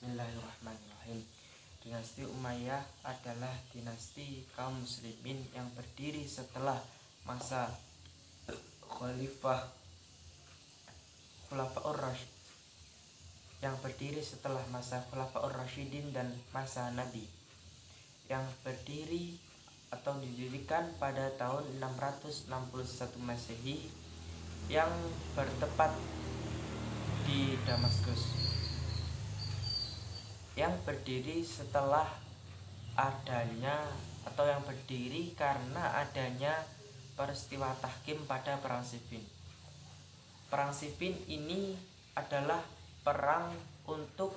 Bismillahirrahmanirrahim. Dinasti Umayyah adalah dinasti kaum muslimin yang berdiri setelah masa Khalifah Khulafaur Rasyid Rasyidin dan masa Nabi, yang berdiri atau didirikan pada tahun 661 Masehi yang bertepat di Damaskus, yang berdiri setelah adanya atau yang berdiri karena adanya peristiwa tahkim pada Perang Siffin. Perang Siffin ini adalah perang untuk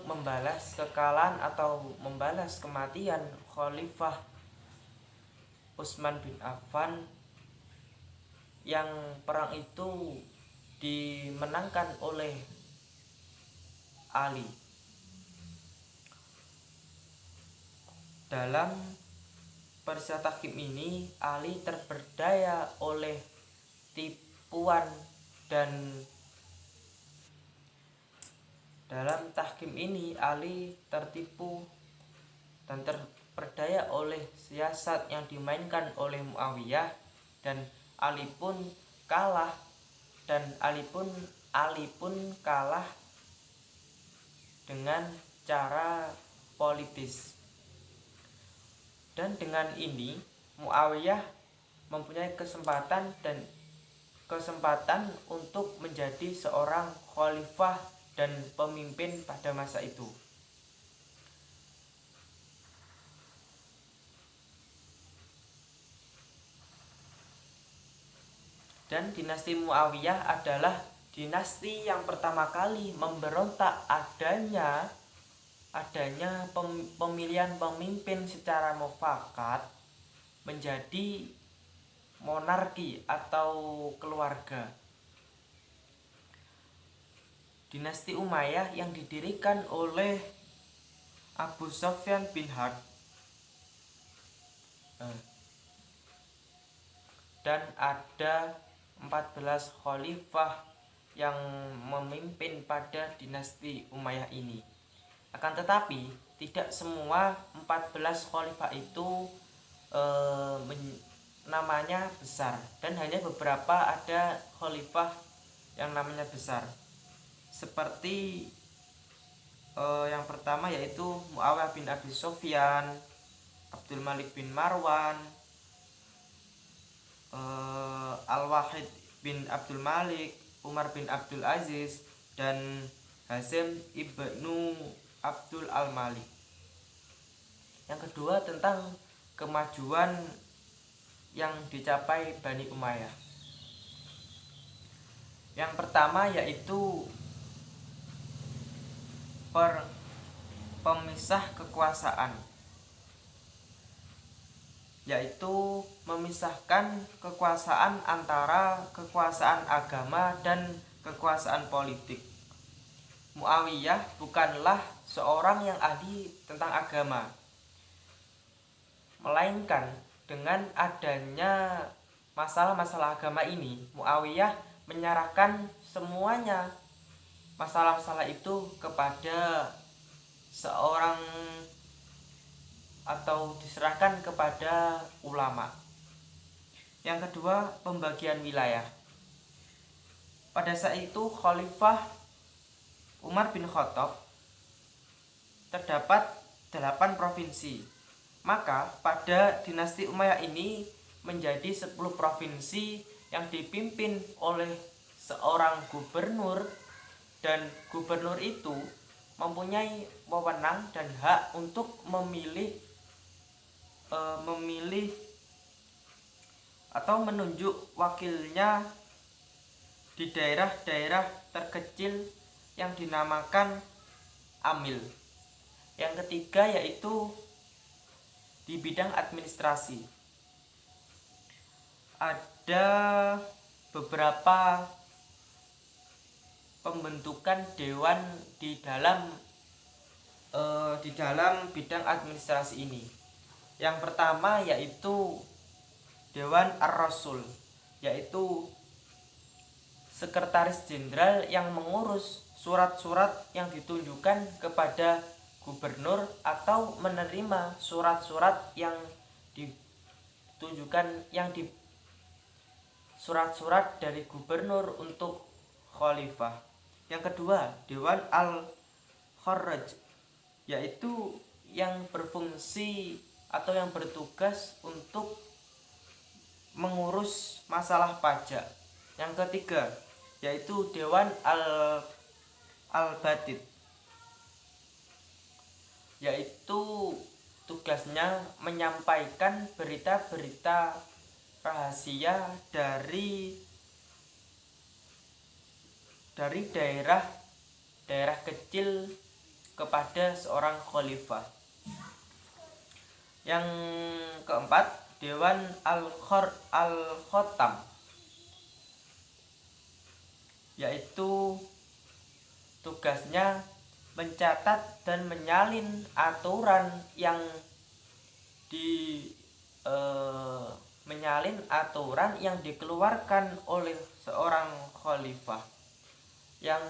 membalas kekalahan atau membalas kematian Khalifah Utsman bin Affan, yang perang itu dimenangkan oleh Ali. Dalam peristiwa tahkim ini, Ali terperdaya oleh tipuan dan dalam tahkim ini Ali tertipu dan terperdaya oleh siasat yang dimainkan oleh Muawiyah, dan Ali pun kalah dengan cara politis. Dan dengan ini Muawiyah mempunyai kesempatan untuk menjadi seorang khalifah dan pemimpin pada masa itu. Dan dinasti Muawiyah adalah dinasti yang pertama kali memberontak adanya pemilihan pemimpin secara mufakat menjadi monarki atau keluarga. Dinasti Umayyah yang didirikan oleh Abu Sufyan bin Harb dan ada 14 khalifah yang memimpin pada dinasti Umayyah ini. Akan tetapi tidak semua 14 khalifah itu namanya besar, dan hanya beberapa ada khalifah yang namanya besar. Seperti yang pertama yaitu Muawiyah bin Abi Sufyan, Abdul Malik bin Marwan, Al-Wahid bin Abdul Malik, Umar bin Abdul Aziz, dan Hasyim ibnu Abdul Al-Malik. Yang kedua tentang kemajuan yang dicapai Bani Umayyah. Yang pertama yaitu pemisah kekuasaan, yaitu memisahkan kekuasaan antara kekuasaan agama dan kekuasaan politik. Muawiyah bukanlah seorang yang ahli tentang agama, melainkan dengan adanya masalah-masalah agama ini, Muawiyah menyerahkan semuanya masalah-masalah itu kepada seorang atau diserahkan kepada ulama. Yang kedua, pembagian wilayah. Pada saat itu Khalifah Umar bin Khattab terdapat 8 provinsi. Maka pada dinasti Umayyah ini menjadi 10 provinsi yang dipimpin oleh seorang gubernur, dan gubernur itu mempunyai wewenang dan hak untuk memilih atau menunjuk wakilnya di daerah-daerah terkecil yang dinamakan amil. Yang ketiga yaitu di bidang administrasi. Ada beberapa pembentukan dewan di dalam bidang administrasi ini. Yang pertama yaitu Dewan Ar-Rasul, yaitu sekretaris jenderal yang mengurus surat-surat yang ditunjukkan kepada gubernur atau menerima surat-surat yang ditunjukkan surat-surat dari gubernur untuk khalifah. Yang kedua, Dewan al-Kharaj, yaitu yang berfungsi atau yang bertugas untuk mengurus masalah pajak. Yang ketiga, yaitu Dewan al-Batid, yaitu tugasnya menyampaikan berita-berita rahasia dari daerah kecil kepada seorang khalifah. Yang keempat, Dewan al-Khattam, yaitu tugasnya mencatat dan menyalin aturan yang dikeluarkan oleh seorang khalifah. Yang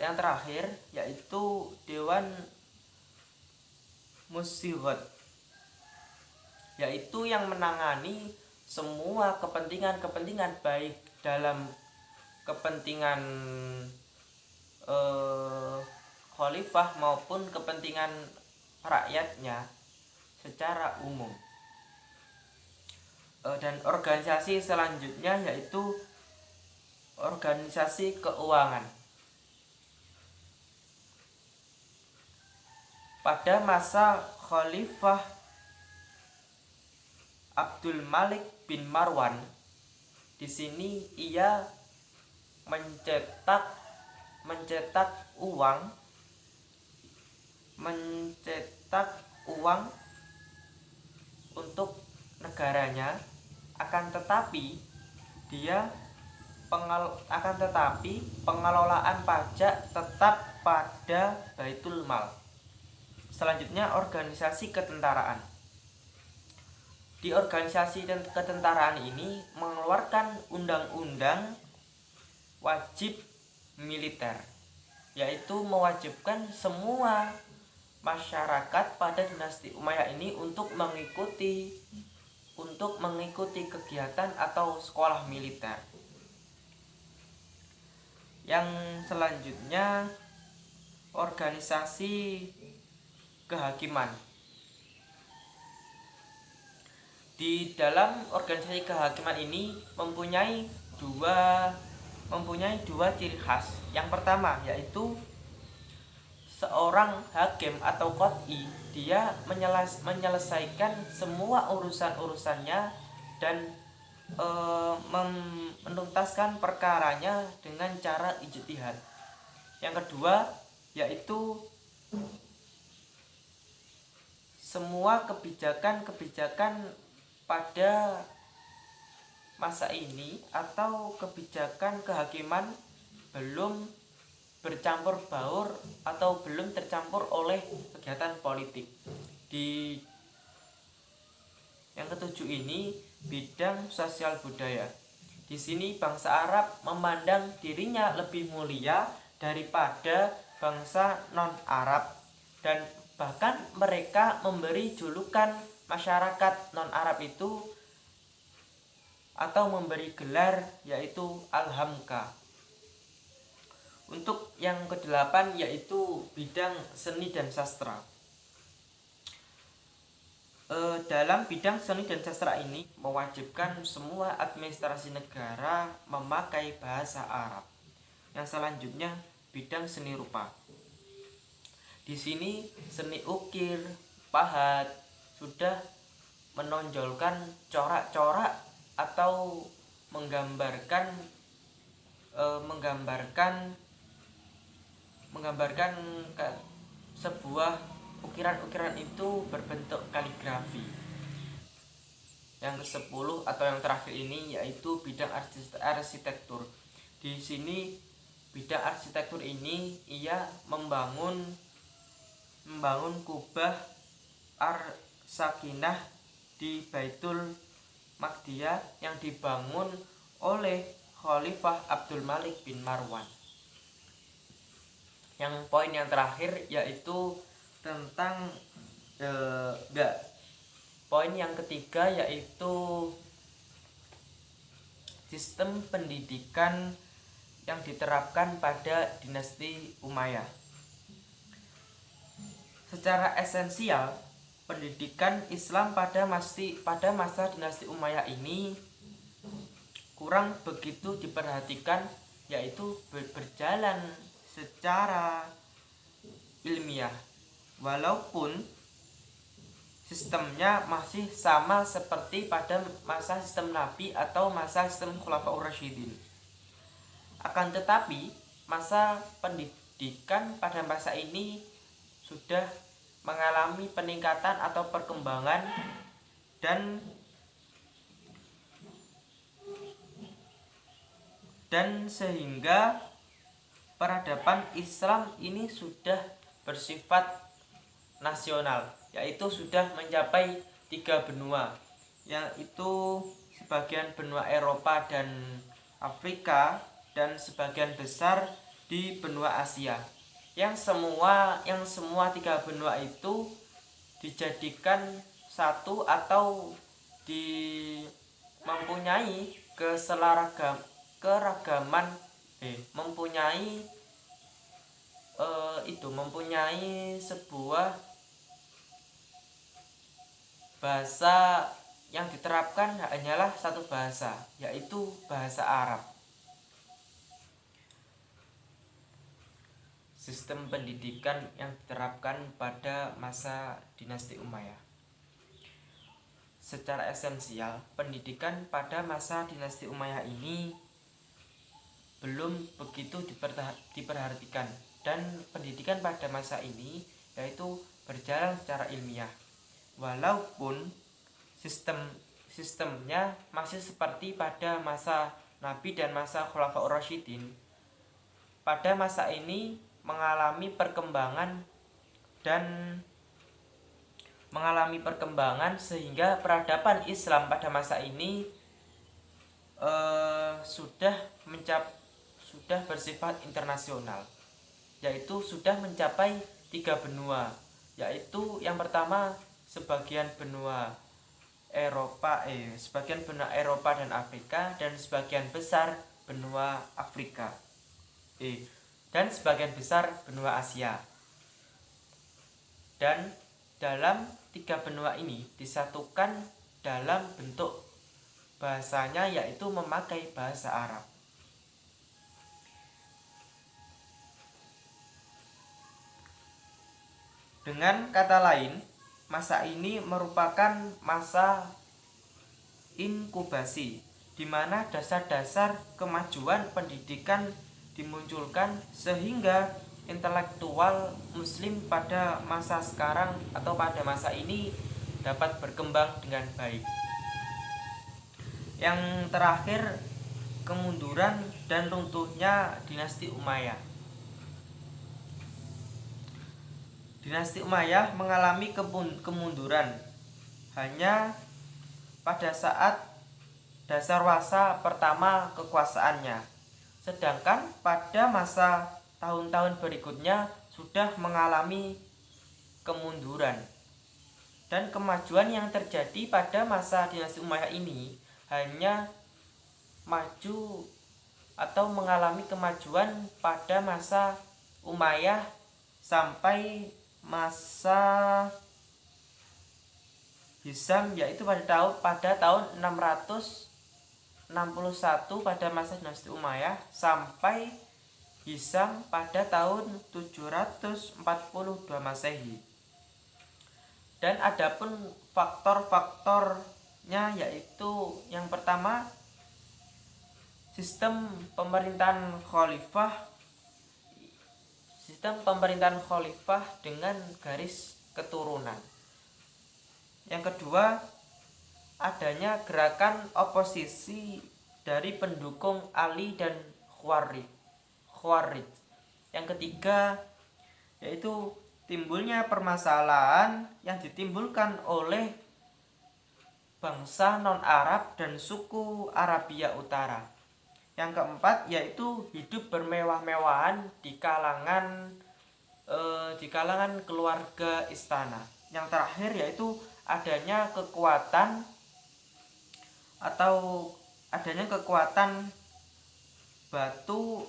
terakhir yaitu Dewan Musyirat, yaitu yang menangani semua kepentingan baik dalam kepentingan khalifah maupun kepentingan rakyatnya secara umum. Dan organisasi selanjutnya yaitu organisasi keuangan. Pada masa Khalifah Abdul Malik bin Marwan, di sini ia mencetak uang untuk negaranya, akan tetapi pengelolaan pajak tetap pada Baitul Mal. Selanjutnya, organisasi ketentaraan. Di organisasi ketentaraan ini mengeluarkan undang-undang wajib militer, yaitu mewajibkan semua masyarakat pada dinasti Umayyah ini untuk mengikuti kegiatan atau sekolah militer. Yang selanjutnya, organisasi kehakiman. Di dalam organisasi kehakiman ini mempunyai dua ciri khas. Yang pertama yaitu seorang hakim atau qadhi, dia menyelesaikan semua urusannya dan menuntaskan perkaranya dengan cara ijtihad. Yang kedua yaitu semua kebijakan pada masa ini atau kebijakan kehakiman belum bercampur baur atau belum tercampur oleh kegiatan politik. Di yang ketujuh ini bidang sosial budaya. Di sini bangsa Arab memandang dirinya lebih mulia daripada bangsa non-Arab, dan bahkan mereka memberi julukan masyarakat non-Arab itu atau memberi gelar yaitu Al-Hamka. Untuk yang kedelapan yaitu bidang seni dan sastra. Dalam bidang seni dan sastra ini mewajibkan semua administrasi negara memakai bahasa Arab. Yang selanjutnya bidang seni rupa. Di sini seni ukir, pahat sudah menonjolkan corak-corak atau menggambarkan sebuah ukiran-ukiran itu berbentuk kaligrafi. Yang ke-10 atau yang terakhir ini yaitu bidang arsitektur. Di sini bidang arsitektur ini ia membangun kubah Ar-Sakinah di Baitul Maqdiyah yang dibangun oleh Khalifah Abdul Malik bin Marwan. Yang poin yang terakhir yaitu tentang poin yang ketiga yaitu sistem pendidikan yang diterapkan pada dinasti Umayyah. Secara esensial, pendidikan Islam pada masa dinasti Umayyah ini kurang begitu diperhatikan, yaitu berjalan secara ilmiah, walaupun sistemnya masih sama seperti pada masa sistem Nabi atau masa sistem Khulafaur Rasyidin. Akan tetapi masa pendidikan pada masa ini sudah mengalami peningkatan atau perkembangan dan sehingga peradaban Islam ini sudah bersifat nasional, yaitu sudah mencapai 3 benua, yaitu sebagian benua Eropa dan Afrika dan sebagian besar di benua Asia. Yang semua 3 benua itu dijadikan satu atau mempunyai mempunyai sebuah bahasa yang diterapkan hanyalah satu bahasa, yaitu bahasa Arab. Sistem pendidikan yang diterapkan pada masa dinasti Umayyah. Secara esensial, pendidikan pada masa dinasti Umayyah ini belum begitu diperhatikan, dan pendidikan pada masa ini yaitu berjalan secara ilmiah, walaupun sistemnya masih seperti pada masa Nabi dan masa Khulafaur Rasyidin. Pada masa ini mengalami perkembangan sehingga peradaban Islam pada masa ini sudah bersifat internasional, yaitu sudah mencapai 3 benua, yaitu yang pertama sebagian benua Eropa dan Afrika, dan sebagian besar benua Afrika dan sebagian besar benua Asia. Dan dalam 3 benua ini disatukan dalam bentuk bahasanya, yaitu memakai bahasa Arab. Dengan kata lain, masa ini merupakan masa inkubasi, di mana dasar-dasar kemajuan pendidikan dimunculkan sehingga intelektual muslim pada masa sekarang atau pada masa ini dapat berkembang dengan baik. Yang terakhir, kemunduran dan runtuhnya dinasti Umayyah. Dinasti Umayyah mengalami kemunduran hanya pada saat dasarawasa pertama kekuasaannya, sedangkan pada masa tahun-tahun berikutnya sudah mengalami kemunduran. Dan kemajuan yang terjadi pada masa dinasti Umayyah ini hanya maju atau mengalami kemajuan pada masa Umayyah sampai masa Hisham, yaitu pada tahun 661 pada masa dinasti Umayyah, sampai Hisham pada tahun 742 Masehi. Dan adapun faktor-faktornya yaitu yang pertama, sistem pemerintahan khalifah dengan garis keturunan. Yang kedua, adanya gerakan oposisi dari pendukung Ali dan Khawarij. Yang ketiga, yaitu timbulnya permasalahan yang ditimbulkan oleh bangsa non-Arab dan suku Arabia Utara. Yang keempat yaitu hidup bermewah-mewahan di kalangan keluarga istana. Yang terakhir yaitu adanya kekuatan batu,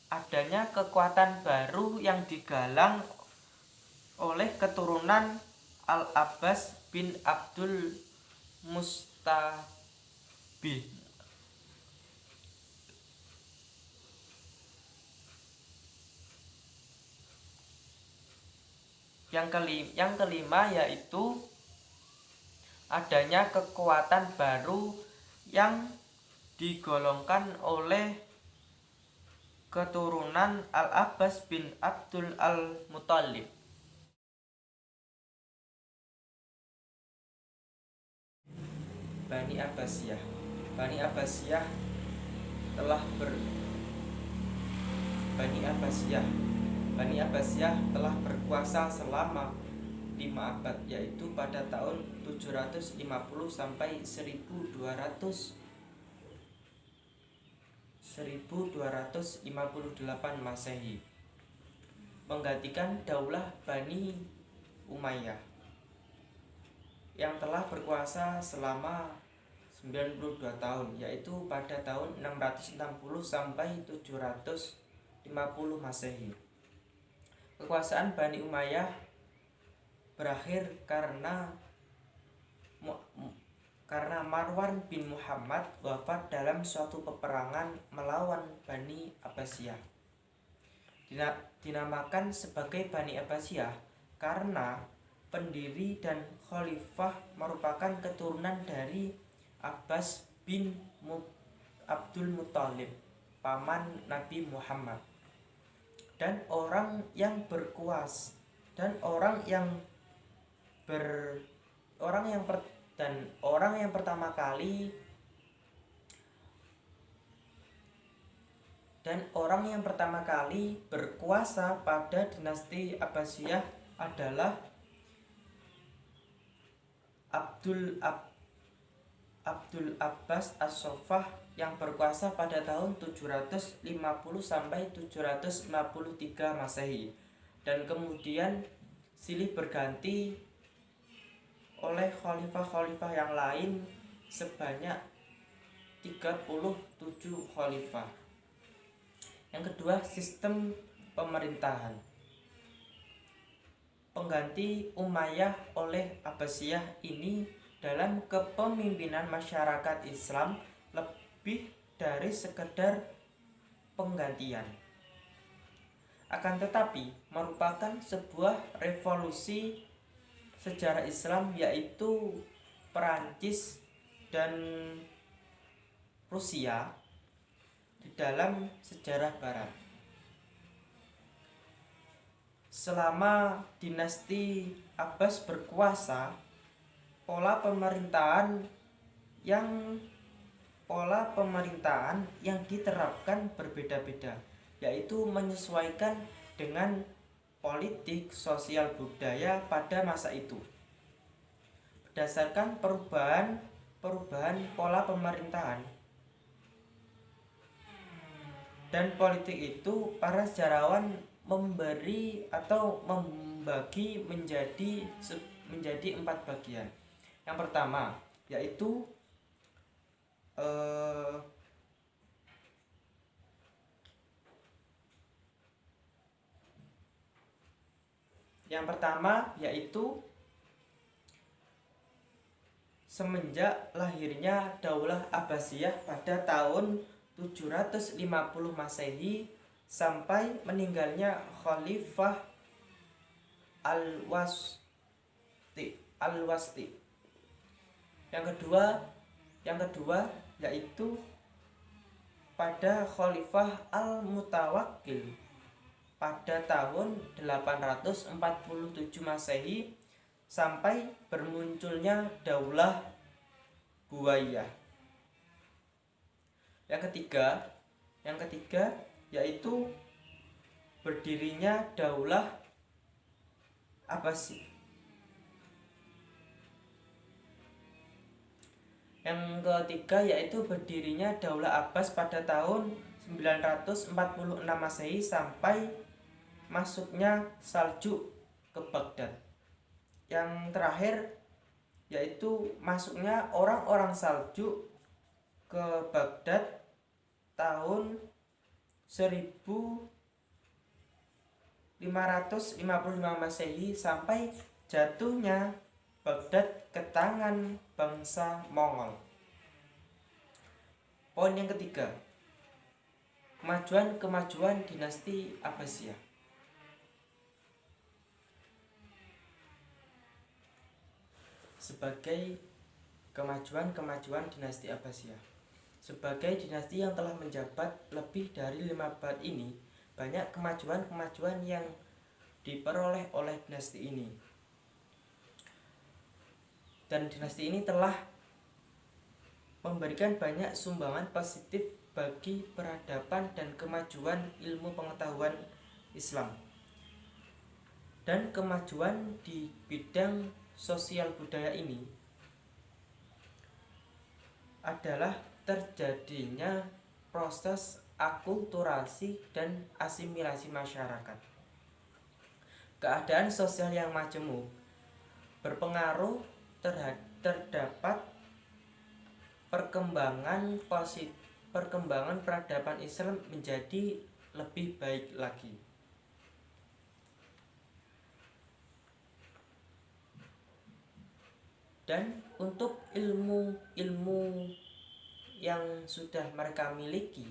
adanya kekuatan baru yang digalang oleh keturunan Al-Abbas bin Abdul Mustabid. Yang kelima yaitu adanya kekuatan baru yang digolongkan oleh keturunan Al-Abbas bin Abdul Al-Muthalib. Bani Abbasiyah. Bani Abbasiyah telah berkuasa selama 5 abad, yaitu pada tahun 750 sampai 1258 Masehi, menggantikan Daulah Bani Umayyah yang telah berkuasa selama 92 tahun, yaitu pada tahun 660 sampai 750 Masehi. Kekuasaan Bani Umayyah berakhir karena Marwan bin Muhammad wafat dalam suatu peperangan melawan Bani Abbasiyah. Dinamakan sebagai Bani Abbasiyah karena pendiri dan khalifah merupakan keturunan dari Abbas bin Abdul Muthalib, paman Nabi Muhammad, dan orang yang pertama kali berkuasa pada dinasti Abbasiyah adalah Abdul Abbas As-Saffah yang berkuasa pada tahun 750 sampai 753 Masehi, dan kemudian silih berganti oleh khalifah-khalifah yang lain sebanyak 37 khalifah. Yang kedua, sistem pemerintahan. Pengganti Umayyah oleh Abbasiyah ini dalam kepemimpinan masyarakat Islam lebih dari sekedar penggantian, akan tetapi merupakan sebuah revolusi sejarah Islam, yaitu Perancis dan Rusia di dalam sejarah Barat. Selama dinasti Abbas berkuasa, pola pemerintahan yang diterapkan berbeda-beda, yaitu menyesuaikan dengan politik, sosial, budaya pada masa itu. Berdasarkan perubahan pola pemerintahan dan politik itu, para sejarawan membagi menjadi 4 bagian. Yang pertama yaitu semenjak lahirnya Daulah Abbasiyah pada tahun 750 Masehi sampai meninggalnya Khalifah Al-Wasti. Yang kedua yaitu pada Khalifah Al-Mutawakkil pada tahun 847 Masehi sampai bermunculnya Daulah Buwayyah. Yang ketiga yaitu berdirinya Daulah Abbasi. Yang ketiga yaitu berdirinya Daulah Abbas pada tahun 946 Masehi sampai masuknya Saljuk ke Baghdad. Yang terakhir yaitu masuknya orang-orang Saljuk ke Baghdad tahun 1555 Masehi sampai jatuhnya Baghdad ke tangan bangsa Mongol. Poin yang ketiga, kemajuan dinasti Abbasiyah. Sebagai kemajuan dinasti Abbasiyah. Sebagai dinasti yang telah menjabat lebih dari 5 abad ini, banyak kemajuan yang diperoleh oleh dinasti ini. Dan dinasti ini telah memberikan banyak sumbangan positif bagi peradaban dan kemajuan ilmu pengetahuan Islam. Dan kemajuan di bidang sosial budaya ini adalah terjadinya proses akulturasi dan asimilasi masyarakat. Keadaan sosial yang majemuk berpengaruh terdapat perkembangan peradaban Islam menjadi lebih baik lagi. Dan untuk ilmu yang sudah mereka miliki,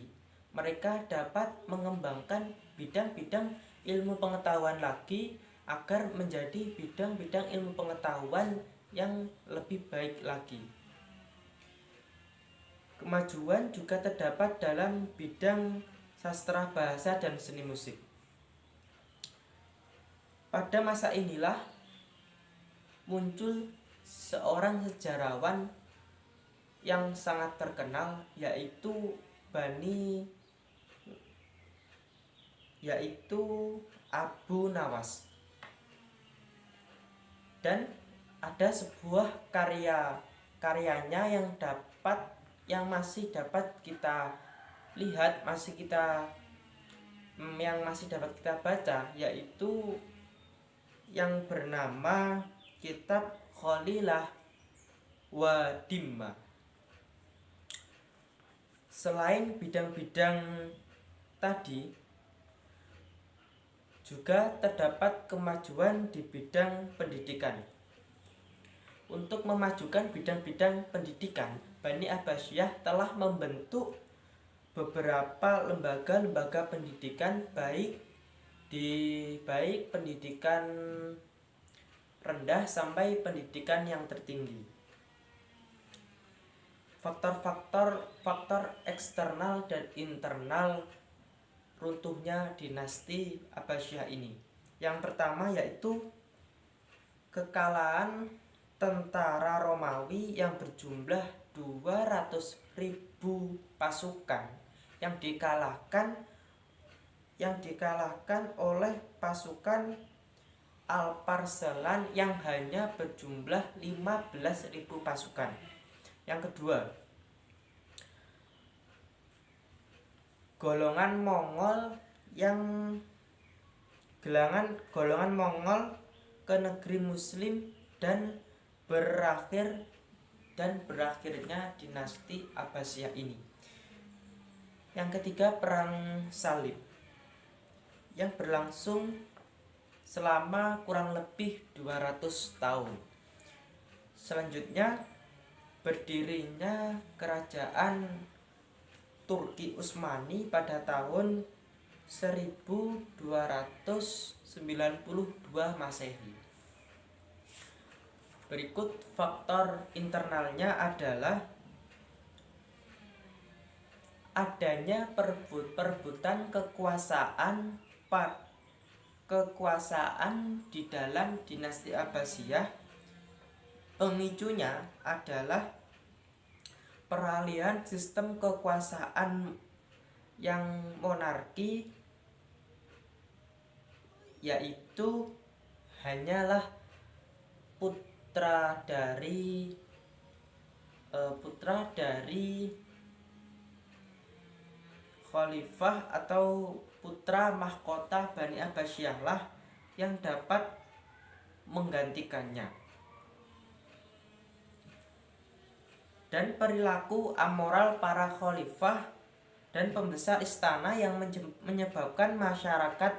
mereka dapat mengembangkan bidang-bidang ilmu pengetahuan lagi agar menjadi bidang-bidang ilmu pengetahuan yang lebih baik lagi. Kemajuan juga terdapat dalam bidang sastra bahasa dan seni musik. Pada masa inilah muncul seorang sejarawan yang sangat terkenal, yaitu Abu Nawas. Dan ada sebuah karyanya yang masih dapat kita lihat, yang masih dapat kita baca, yaitu yang bernama Kitab Khalilah wa Dimma. Selain bidang-bidang tadi, juga terdapat kemajuan di bidang pendidikan. Untuk memajukan bidang-bidang pendidikan, Bani Abbasiyah telah membentuk beberapa lembaga-lembaga pendidikan, baik pendidikan rendah sampai pendidikan yang tertinggi. Faktor eksternal dan internal runtuhnya dinasti Abbasiyah ini. Yang pertama yaitu kekalahan tentara Romawi yang berjumlah 200.000 pasukan yang dikalahkan oleh pasukan Al-Parselan yang hanya berjumlah 15.000 pasukan. Yang kedua, golongan Mongol ke negeri Muslim dan berakhirnya dinasti Abbasiyah ini. Yang ketiga, perang salib yang berlangsung selama kurang lebih 200 tahun. Selanjutnya, berdirinya kerajaan Turki Utsmani pada tahun 1292 Masehi. Berikut faktor internalnya adalah adanya perebutan kekuasaan di dalam dinasti Abbasiyah. Pemicunya adalah peralihan sistem kekuasaan yang monarki, yaitu hanyalah putra dari putra dari khalifah atau putra mahkota Bani Abbasiyah lah yang dapat menggantikannya. Dan perilaku amoral para khalifah dan pembesar istana yang menyebabkan masyarakat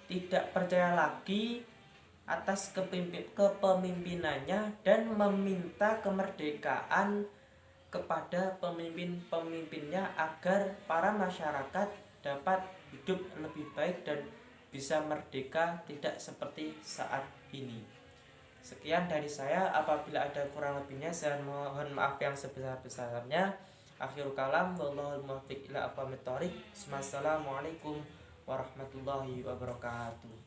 tidak percaya lagi atas kepemimpinannya dan meminta kemerdekaan kepada pemimpin-pemimpinnya agar para masyarakat dapat hidup lebih baik dan bisa merdeka, tidak seperti saat ini. Sekian dari saya, apabila ada kurang lebihnya saya mohon maaf yang sebesar-besarnya. Akhirul kalam, wallahul muwaffiq ila aqwamit thoriq. Wassalamualaikum warahmatullahi wabarakatuh.